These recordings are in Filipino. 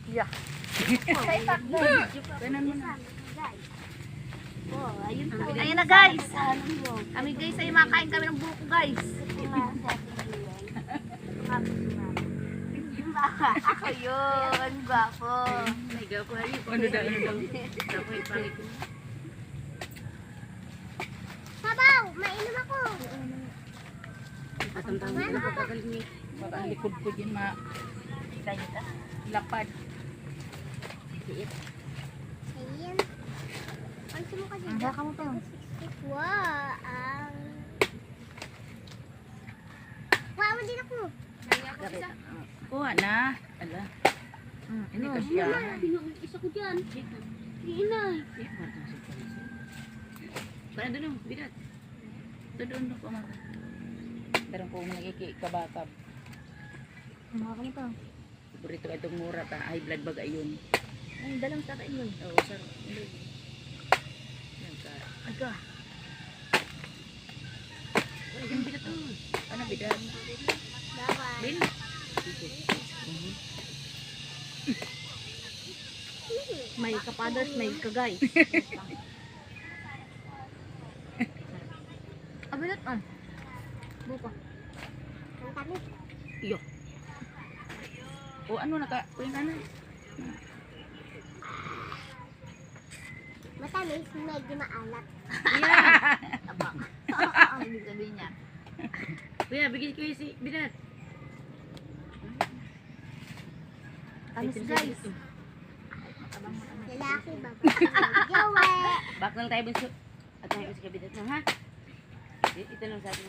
Yeah. Kanan mo na. Oh, ayun po. Ayun na guys. Ano mo? Kami guys ay makain kami ng buko guys. Ako yun, gwapo. May gapo ay. Ano daw? Gapo ay pangit. Sabaw, mainom ako. Atong tawag na pagkagaling ni. Baka ang likod ko din lapad. Ayan. Ang sumo ka dito. Haka mo pa. Wow, ang... Wow, din ako. Kuha na. Ala. Hindi ka siya. Isa ko dyan. Inay. Para doon, bigat. Doon ko mga. Pero kung nakikikabakab. Haka mo pa. Burrito ka itong mura ta. High blood bag ayun. Ay, dalang sa kain mo. Oo, sarap. Yan ka. Aga. Ay, yung bigat to. Ano bigat? Bye-bye. Bin? May kapaders, may kagay. Abilat ah. Buka. Ang tamis. Iyo. O ano naka? Kuya ka na. Matamis, medyo maalat. Tabang. Ang ibig sabihin niya. Kuya, bigyan ko yung si bigat. Tamis guys. Lalaki, babae. Jowe. Back lang tayo bunso. At tayo sa kabinet lang ha. Ito lang sa atin.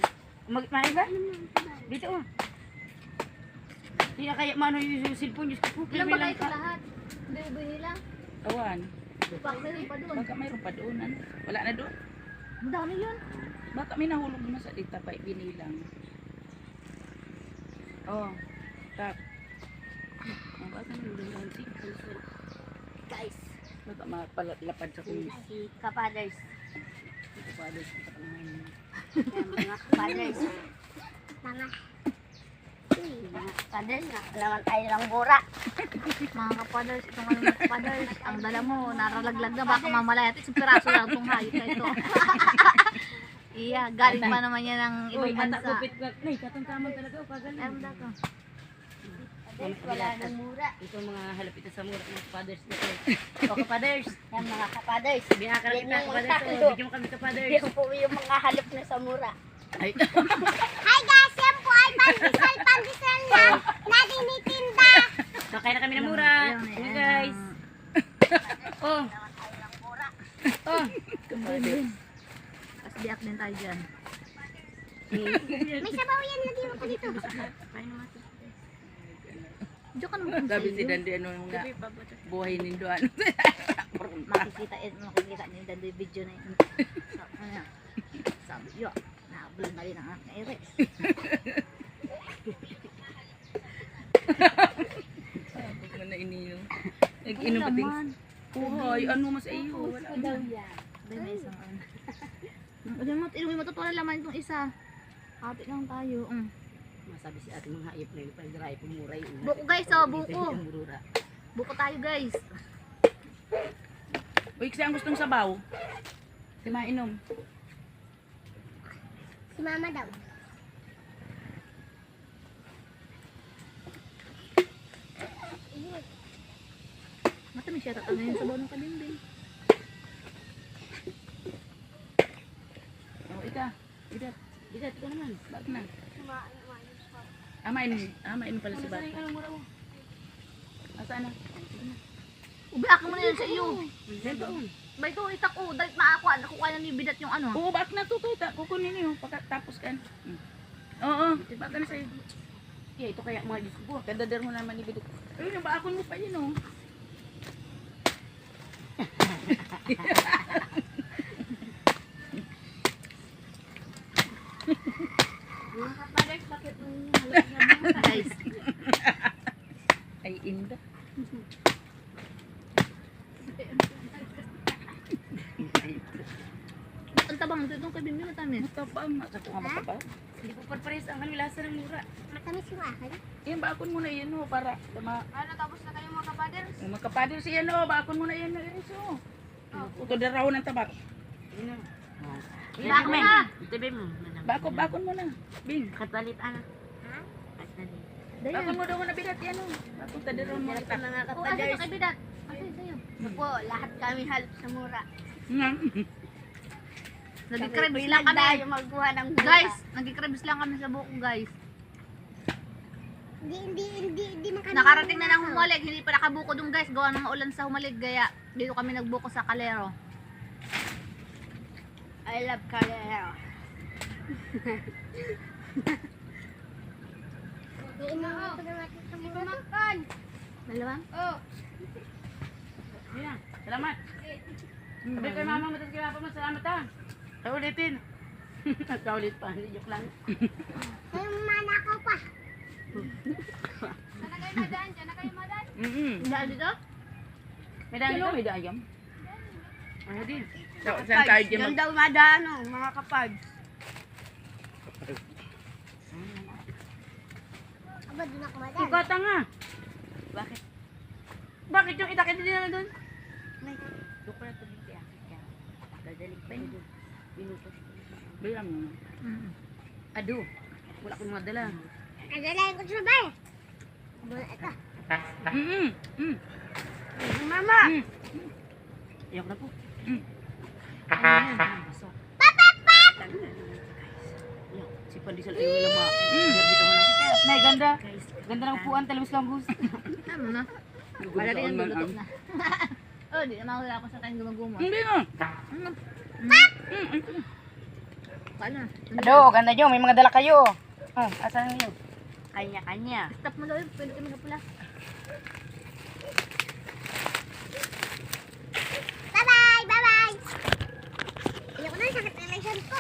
Magmain ba? Dito oh. Hindi na kaya mano yung cellphone. Diyos ko. Ilang ba kayo ito lahat? Hindi ubili lang. Awan. Baka meron pa doon. Baka mayroon pa doon. Ano? Wala na doon. Ang dami yun. Baka may nahulog na sa dita pa. Binilang. Oh. Tak. Oh, baka nahulog na si. Guys, Baka mapalapad sa kumis. si kapaders. Ito pa doon sa kapanahan. Mga kapaders. Mga kapaders na. Alaman tayo ng bura. Mga kapaders, itong ano mga kapaders. Ang dala mo, naralaglag na. Baka mamalaya. Ito, piraso lang itong hayop na ito. Iya, galing pa naman yan ng ibang bansa. Nay, katangkaman talaga. Pagaling. Ayun na ito. Wala ng mura. Ito ang mga halapit sa mura ng kapaders dito. O kapaders. Yan mga kapaders. Biha ka Yan kita yung kapaders. utak. O, bigyan mo kami kapaders. Yan po yung mga halop na sa mura. Ay. Hi guys! Yan po ay pandesal na natinitinda. Kakain na kami ng mura. Hey guys. Oh. Oh. Kapaders. Tapos biak din tayo dyan. May sabaw yan, lagyan mo ko dito. Diyan ka naman Sabi sa si iyo. Dandy ano yung nga buhay nindo ano. Makikita niyo yung dando yung video na yun. Sabi yun, nahablan na rin ang aking eres. Sabi ko na ininom. Nag-inom pa ting. Uy, ano mas iyo? Wala na. Dahil may isang ano. Inumin mo to pala laman itong isa. Kapit lang tayo. Masabi si ate mga hayop na yung pag-dry pumuray. Buko guys, oh, buko. Murura. Buko tayo guys. Uy, kasi ang gustong sabaw. Si mainom. Si mama daw. Matamis siya tatangay yung sabaw ng kalimbing. Oh, ika. Bidat. Bidat, ikaw naman. Bakit na? Mainom pala si bata. Asaan na? Ubi, ako mo na yan sa iyo. Doon. Ba ito, itak ko. Dahil makakuha. Nakukuha na ni Bidat yung ano. Oo, bakit na tutoy? Kukunin niyo. Pagkatapos ka. Oo, baka na sa'yo. Kaya ito kaya mga Diyos ko. Kadadar mo naman ni Bidat. Ayun, yung baakon mo pa yun, oh. Mga kapaders, bakit yung halop na mura? Guys. Ay, inda. Ang tabang ito itong kabimbi matamis. Matabang. Sa ko nga matabang. Hindi ko parpares ang ano, lasa ng mura. Matamis yung akin. Yan, baakon mo na yun, oh, para tama. Ano, tapos na kayo mga kapader? Magkapadil siya no, bakon mo na yan na iso. Uto daraw ng tabak. Yun na. Bako na. Itabi mo. Bakon mo na. Bing. Katalit ana. Katalit. Bakon mo daw na bidat yan no. Bakon ta daraw mo Ito ta. mga O, asa kapaders. ka kay Bidat? Asa sa'yo? Po, lahat kami halp sa mura. Nagkikrebs lang kami. tayo magkuha ng mura. Guys, nagkikrebs lang kami sa buko guys. Hindi man kami. Nakarating na ng Humalig, hindi pa nakabuko dun guys. Gawa ng ulan sa Humalig, kaya dito kami nagbuko sa Calero. I love Calero. Dalawang? Oh. Yun na. Salamat. Sabi kay mama mo, tapos kay papa mo, salamat ha. Kaulitin. Kaulit pa, hindi joke lang. Manakaw pa. Dahil dito? May dami Sino ka? may dayam? Ano din? Saan tayo dyan Diyan daw madano, mga kapag. Aba, doon ako madano. Sukata nga. Bakit? Bakit yung itakit din naman doon? May, doon ko na ito dito. Dadaling pa yun doon. Binutos. Bayam mo. Ado. Wala akong mga dala. Nadalayan ko sa bay. Ito. Mama. Ayok na po. Papapap! Ayok. Si Pandisal ayaw lang mga. Nervous ako na. Nay, ganda. Ganda ng upuan. Talabos lang bus. Ano na? Wala rin yung luluto na. Oh, di naman wala ako sa tayong gumaguma. Hindi nga. Paano? Ado, ganda nyo. May mga dala kayo. Oh, asan nyo? Kanya-kanya. Stop mo daw yun, pwede kami kapula. Bye-bye! Bye-bye! Ayoko na, sakit na lang ko.